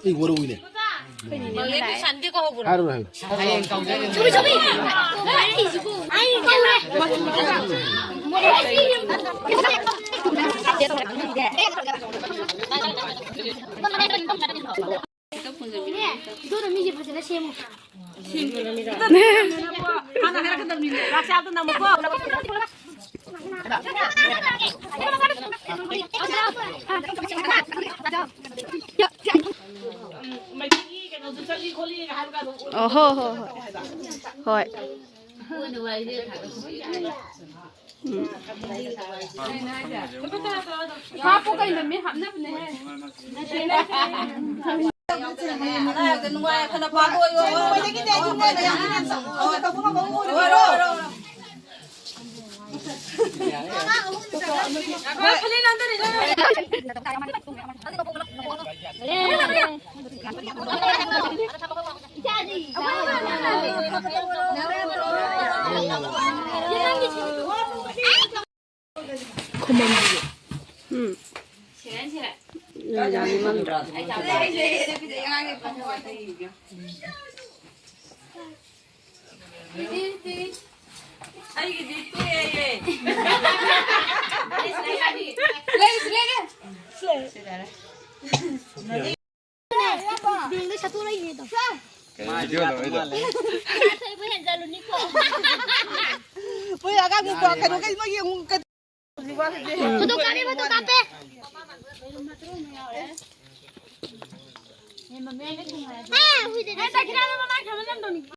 이 워로우네. 얘도 산디가 하고. 하루 해. 저기. 빨리 주고. 아이 이거는 이제 벌써 시험. 하나 해라 근데 락샤도 나 먹고. Thôi. 다 뽑아 있는 미 합나 보네. Đường satu lagi tu. Video lo itu. Saya punya jalur ni kok. Bây giờ các người cái nó dùng cái Betul kami betul kape. Ah, kita kira mama kamu nonton.